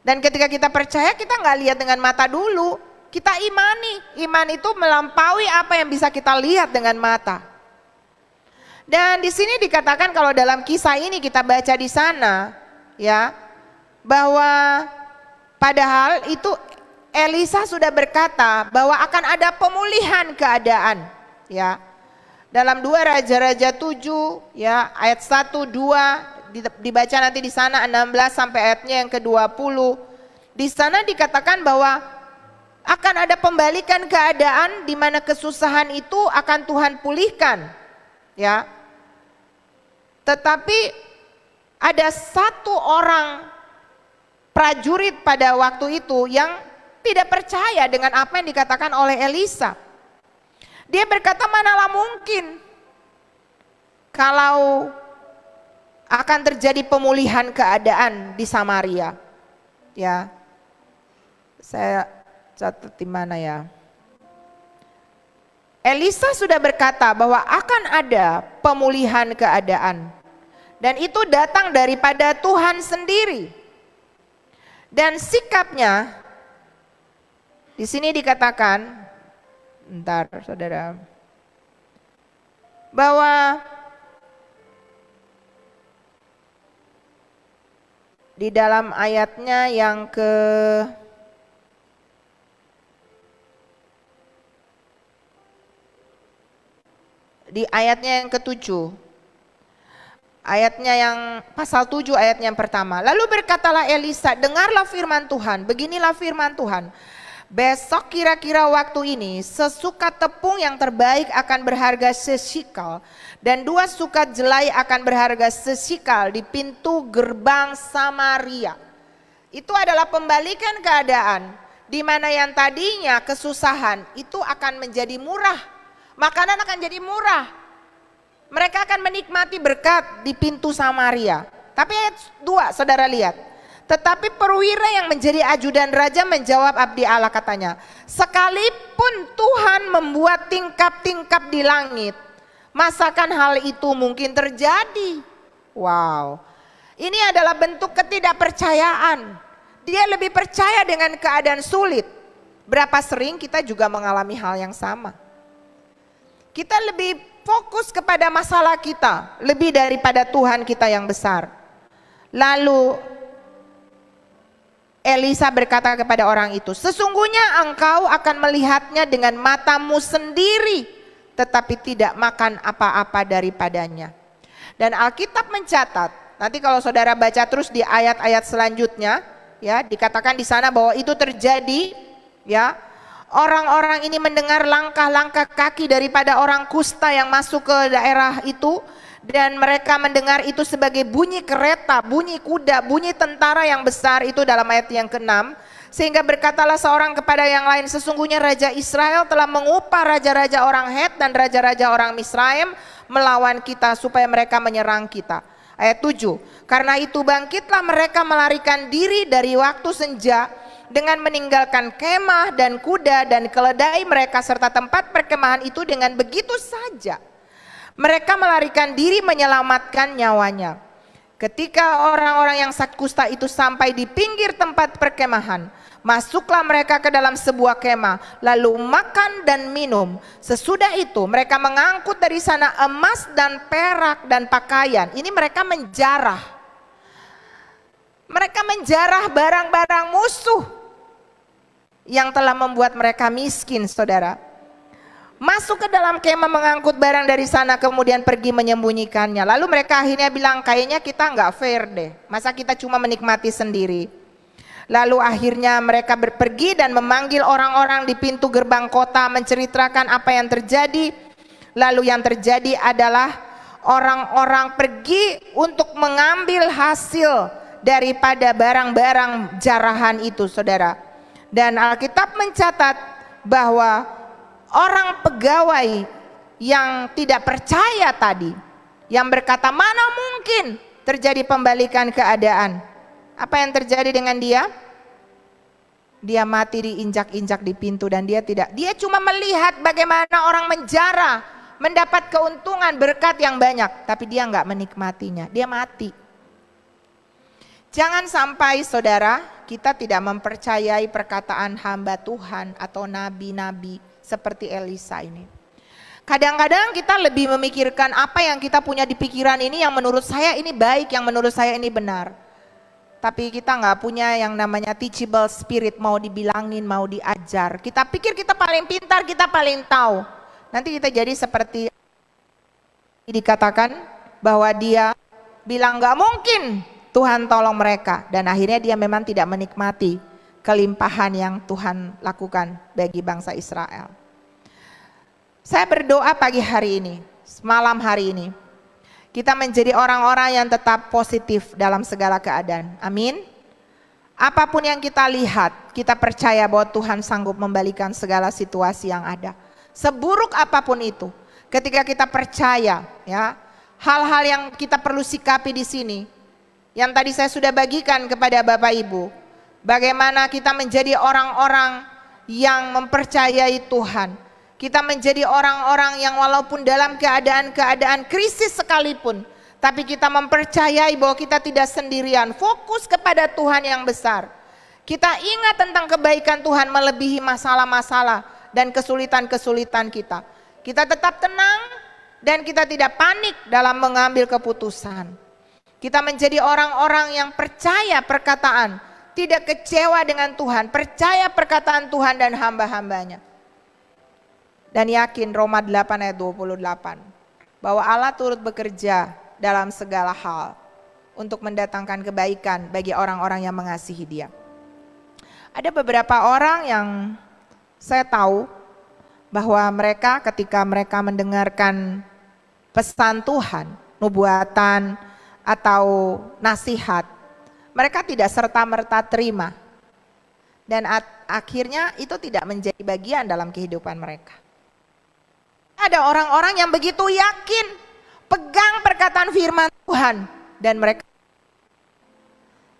Dan ketika kita percaya, kita nggak lihat dengan mata dulu, kita imani. Iman itu melampaui apa yang bisa kita lihat dengan mata. Dan di sini dikatakan kalau dalam kisah ini kita baca di sana, ya, bahwa padahal itu Elisa sudah berkata bahwa akan ada pemulihan keadaan, ya. Dalam 2 Raja-Raja 7, ya, ayat 1, 2. Dibaca nanti di sana 16 sampai ayatnya yang ke-20. Di sana dikatakan bahwa akan ada pembalikan keadaan di mana kesusahan itu akan Tuhan pulihkan, ya. Tetapi ada satu orang prajurit pada waktu itu yang tidak percaya dengan apa yang dikatakan oleh Elisa. Dia berkata, manalah mungkin kalau akan terjadi pemulihan keadaan di Samaria. Ya, saya catat di mana ya. Elisa sudah berkata bahwa akan ada pemulihan keadaan. Dan itu datang daripada Tuhan sendiri. Dan sikapnya, di sini dikatakan, bentar saudara, bahwa di dalam ayatnya yang di ayatnya yang ke-7. Ayatnya yang pasal 7 ayatnya yang pertama. Lalu berkatalah Elisa, dengarlah firman Tuhan, beginilah firman Tuhan. Besok kira-kira waktu ini sesukat tepung yang terbaik akan berharga sesikal dan 2 sukat jelai akan berharga sesikal di pintu gerbang Samaria. Itu adalah pembalikan keadaan di mana yang tadinya kesusahan itu akan menjadi murah. Makanan akan jadi murah. Mereka akan menikmati berkat di pintu Samaria. Tapi ayat 2 saudara lihat. Tetapi perwira yang menjadi ajudan raja menjawab abdi Allah, katanya, sekalipun Tuhan membuat tingkap-tingkap di langit, masakan hal itu mungkin terjadi? Wow, ini adalah bentuk ketidakpercayaan. Dia lebih percaya dengan keadaan sulit. Berapa sering kita juga mengalami hal yang sama. Kita lebih fokus kepada masalah kita lebih daripada Tuhan kita yang besar. Lalu Elisa berkata kepada orang itu, sesungguhnya engkau akan melihatnya dengan matamu sendiri, tetapi tidak makan apa-apa daripadanya. Dan Alkitab mencatat, nanti kalau saudara baca terus di ayat-ayat selanjutnya, ya, dikatakan di sana bahwa itu terjadi, ya, Orang-orang ini mendengar langkah-langkah kaki daripada orang kusta yang masuk ke daerah itu, dan mereka mendengar itu sebagai bunyi kereta, bunyi kuda, bunyi tentara yang besar. Itu dalam ayat yang ke-6. Sehingga berkatalah seorang kepada yang lain, sesungguhnya Raja Israel telah mengupah raja-raja orang Het dan raja-raja orang Misraim melawan kita supaya mereka menyerang kita. Ayat 7, karena itu bangkitlah mereka melarikan diri dari waktu senja dengan meninggalkan kemah dan kuda dan keledai mereka serta tempat perkemahan itu. Dengan begitu saja mereka melarikan diri menyelamatkan nyawanya. Ketika orang-orang yang sakit kusta itu sampai di pinggir tempat perkemahan, masuklah mereka ke dalam sebuah kemah, lalu makan dan minum. Sesudah itu mereka mengangkut dari sana emas dan perak dan pakaian. Ini mereka menjarah. Mereka menjarah barang-barang musuh yang telah membuat mereka miskin, saudara. Masuk ke dalam kemah, mengangkut barang dari sana, kemudian pergi menyembunyikannya. Lalu mereka akhirnya bilang, kayaknya kita nggak fair deh, masa kita cuma menikmati sendiri. Lalu akhirnya mereka pergi dan memanggil orang-orang di pintu gerbang kota, menceritakan apa yang terjadi. Lalu yang terjadi adalah orang-orang pergi untuk mengambil hasil daripada barang-barang jarahan itu, saudara. Dan Alkitab mencatat bahwa orang pegawai yang tidak percaya tadi, yang berkata mana mungkin terjadi pembalikan keadaan, apa yang terjadi dengan dia? Dia mati diinjak-injak di pintu dan dia cuma melihat bagaimana orang menjara, mendapat keuntungan berkat yang banyak, tapi dia nggak menikmatinya, dia mati. Jangan sampai saudara kita tidak mempercayai perkataan hamba Tuhan atau nabi-nabi seperti Elisa ini. Kadang-kadang kita lebih memikirkan apa yang kita punya di pikiran ini yang menurut saya ini baik, yang menurut saya ini benar. Tapi kita nggak punya yang namanya teachable spirit, mau dibilangin, mau diajar. Kita pikir kita paling pintar, kita paling tahu. Nanti kita jadi seperti dikatakan bahwa dia bilang nggak mungkin Tuhan tolong mereka. Dan akhirnya dia memang tidak menikmati kelimpahan yang Tuhan lakukan bagi bangsa Israel. Saya berdoa pagi hari ini, malam hari ini, kita menjadi orang-orang yang tetap positif dalam segala keadaan. Amin. Apapun yang kita lihat, kita percaya bahwa Tuhan sanggup membalikan segala situasi yang ada. Seburuk apapun itu, ketika kita percaya, ya, hal-hal yang kita perlu sikapi di sini, yang tadi saya sudah bagikan kepada Bapak Ibu, bagaimana kita menjadi orang-orang yang mempercayai Tuhan. Kita menjadi orang-orang yang walaupun dalam keadaan-keadaan krisis sekalipun, tapi kita mempercayai bahwa kita tidak sendirian, fokus kepada Tuhan yang besar. Kita ingat tentang kebaikan Tuhan melebihi masalah-masalah dan kesulitan-kesulitan kita. Kita tetap tenang dan kita tidak panik dalam mengambil keputusan. Kita menjadi orang-orang yang percaya perkataan, tidak kecewa dengan Tuhan, percaya perkataan Tuhan dan hamba-hambanya. Dan yakin Roma 8 ayat 28 bahwa Allah turut bekerja dalam segala hal untuk mendatangkan kebaikan bagi orang-orang yang mengasihi Dia. Ada beberapa orang yang saya tahu bahwa mereka ketika mereka mendengarkan pesan Tuhan, nubuatan atau nasihat, mereka tidak serta-merta terima. Dan akhirnya itu tidak menjadi bagian dalam kehidupan mereka. Ada orang-orang yang begitu yakin, pegang perkataan firman Tuhan, dan mereka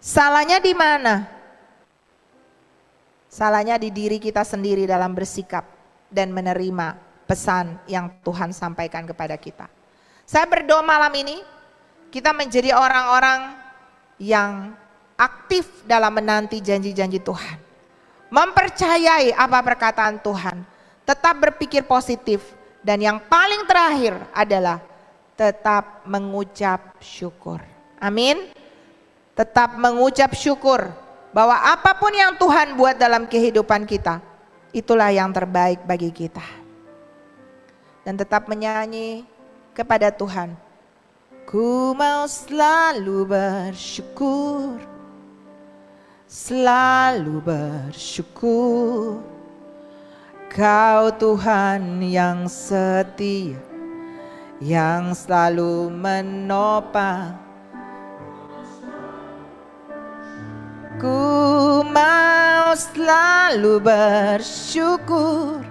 salahnya di mana? Salahnya di diri kita sendiri dalam bersikap dan menerima pesan yang Tuhan sampaikan kepada kita. Saya berdoa malam ini, kita menjadi orang-orang yang aktif dalam menanti janji-janji Tuhan. Mempercayai apa perkataan Tuhan, tetap berpikir positif. Dan yang paling terakhir adalah tetap mengucap syukur. Amin. Tetap mengucap syukur bahwa apapun yang Tuhan buat dalam kehidupan kita, itulah yang terbaik bagi kita. Dan tetap menyanyi kepada Tuhan. Ku mau selalu bersyukur, selalu bersyukur. Kau Tuhan yang setia, yang selalu menopang. Ku mau selalu bersyukur,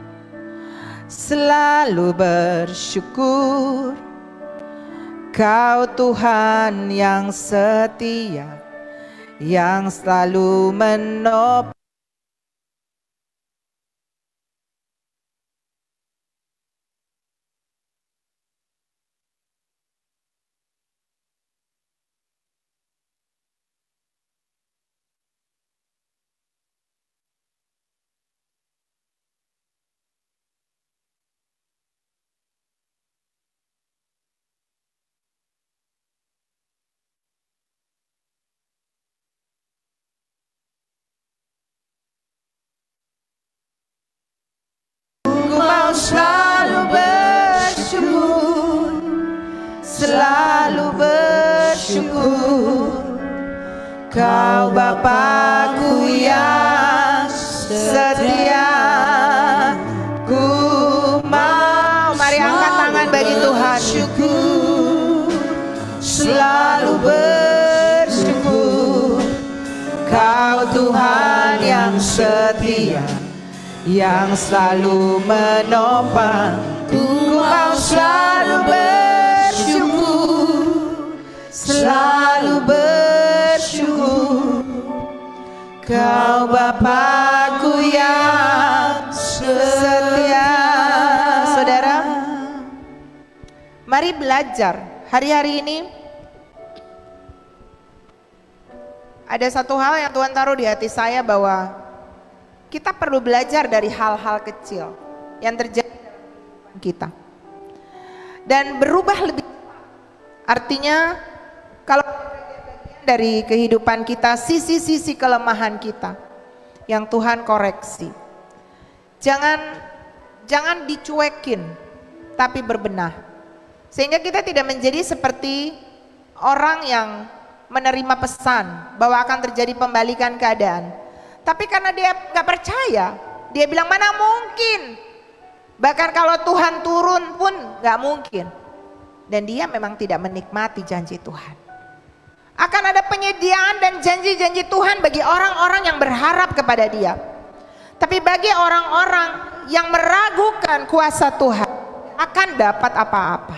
selalu bersyukur. Kau Tuhan yang setia, yang selalu menopang. Selalu bersyukur, selalu bersyukur. Kau Bapa-Ku yang setia. Ku mau, mari angkat tangan bagi Tuhan. Selalu bersyukur. Kau Tuhan yang setia, yang selalu menopang. Ku mau selalu bersyukur, selalu bersyukur. Kau Bapa-Ku yang setia. Saudara, mari belajar hari-hari ini. Ada satu hal yang Tuhan taruh di hati saya, bahwa kita perlu belajar dari hal-hal kecil yang terjadi dalam kehidupan kita dan berubah lebih. Artinya kalau dari kehidupan kita, sisi-sisi kelemahan kita yang Tuhan koreksi, jangan dicuekin, tapi berbenah, sehingga kita tidak menjadi seperti orang yang menerima pesan bahwa akan terjadi pembalikan keadaan. Tapi karena dia gak percaya, dia bilang mana mungkin. Bahkan kalau Tuhan turun pun gak mungkin. Dan dia memang tidak menikmati janji Tuhan. Akan ada penyediaan dan janji-janji Tuhan bagi orang-orang yang berharap kepada dia. Tapi bagi orang-orang yang meragukan kuasa Tuhan, akan dapat apa-apa.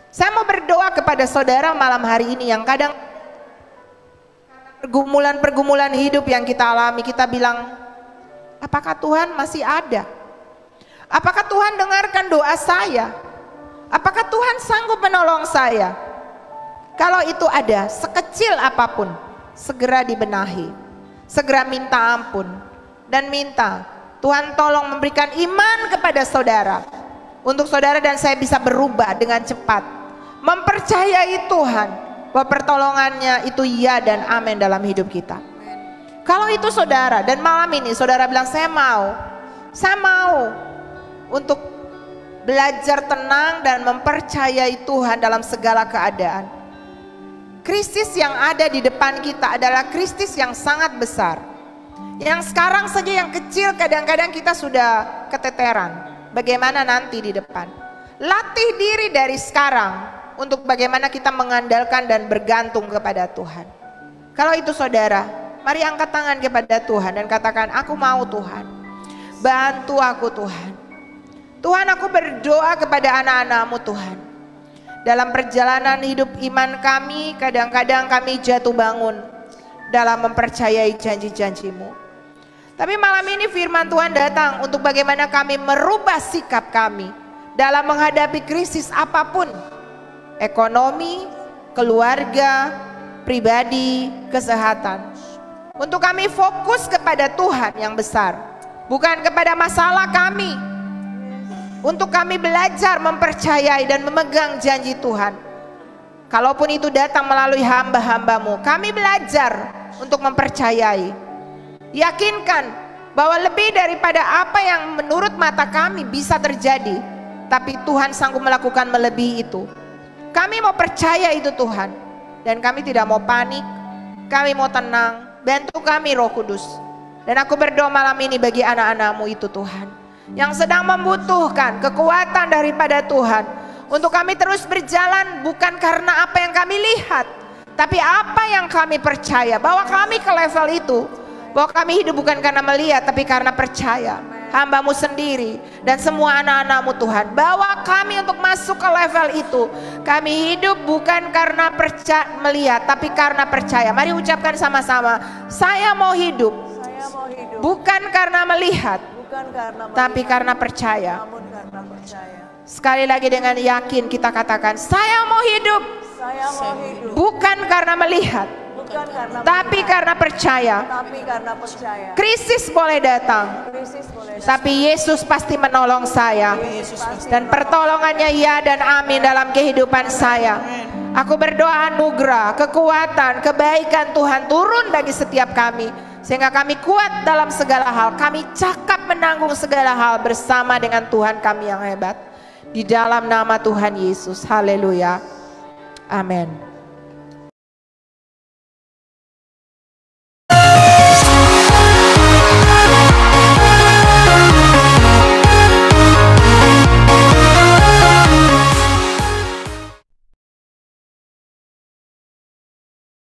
Saya mau berdoa kepada saudara malam hari ini yang kadang pergumulan-pergumulan hidup yang kita alami, kita bilang, apakah Tuhan masih ada? Apakah Tuhan dengarkan doa saya? Apakah Tuhan sanggup menolong saya? Kalau itu ada, sekecil apapun, segera dibenahi, segera minta ampun, dan minta Tuhan tolong memberikan iman kepada saudara, untuk saudara dan saya bisa berubah dengan cepat, mempercayai Tuhan bahwa pertolongannya itu ya dan amin dalam hidup kita. Kalau itu saudara, dan malam ini saudara bilang saya mau untuk belajar tenang dan mempercayai Tuhan dalam segala keadaan. Krisis yang ada di depan kita adalah krisis yang sangat besar. Yang sekarang saja yang kecil kadang-kadang kita sudah keteteran. Bagaimana nanti di depan? Latih diri dari sekarang untuk bagaimana kita mengandalkan dan bergantung kepada Tuhan. Kalau itu saudara, mari angkat tangan kepada Tuhan dan katakan, aku mau Tuhan, bantu aku Tuhan. Tuhan, aku berdoa kepada anak-anak-Mu Tuhan. Dalam perjalanan hidup iman kami, kadang-kadang kami jatuh bangun dalam mempercayai janji-janji-Mu. Tapi malam ini firman Tuhan datang untuk bagaimana kami merubah sikap kami dalam menghadapi krisis apapun. Ekonomi, keluarga, pribadi, kesehatan. Untuk kami fokus kepada Tuhan yang besar, bukan kepada masalah kami. Untuk kami belajar mempercayai dan memegang janji Tuhan. Kalaupun itu datang melalui hamba-hamba-Mu, kami belajar untuk mempercayai. Yakinkan bahwa lebih daripada apa yang menurut mata kami bisa terjadi, tapi Tuhan sanggup melakukan melebihi itu. Kami mau percaya itu Tuhan, dan kami tidak mau panik, kami mau tenang. Bantu kami Roh Kudus. Dan aku berdoa malam ini bagi anak-anak-Mu itu Tuhan, yang sedang membutuhkan kekuatan daripada Tuhan. Untuk kami terus berjalan bukan karena apa yang kami lihat, tapi apa yang kami percaya, bahwa kami ke level itu. Bahwa kami hidup bukan karena melihat, tapi karena percaya. Hamba-Mu sendiri dan semua anak-anak-Mu Tuhan, bawa kami untuk masuk ke level itu. Kami hidup bukan karena melihat, tapi karena percaya. Mari ucapkan sama-sama, saya mau hidup bukan karena melihat, tapi karena percaya. Sekali lagi dengan yakin kita katakan, saya mau hidup bukan karena melihat, tapi karena percaya. Krisis boleh datang, tapi Yesus pasti menolong saya. Dan pertolongannya ya dan amin dalam kehidupan saya. Aku berdoa anugerah, kekuatan, kebaikan Tuhan turun bagi setiap kami, sehingga kami kuat dalam segala hal. Kami cakap menanggung segala hal bersama dengan Tuhan kami yang hebat. Di dalam nama Tuhan Yesus, haleluya, amin.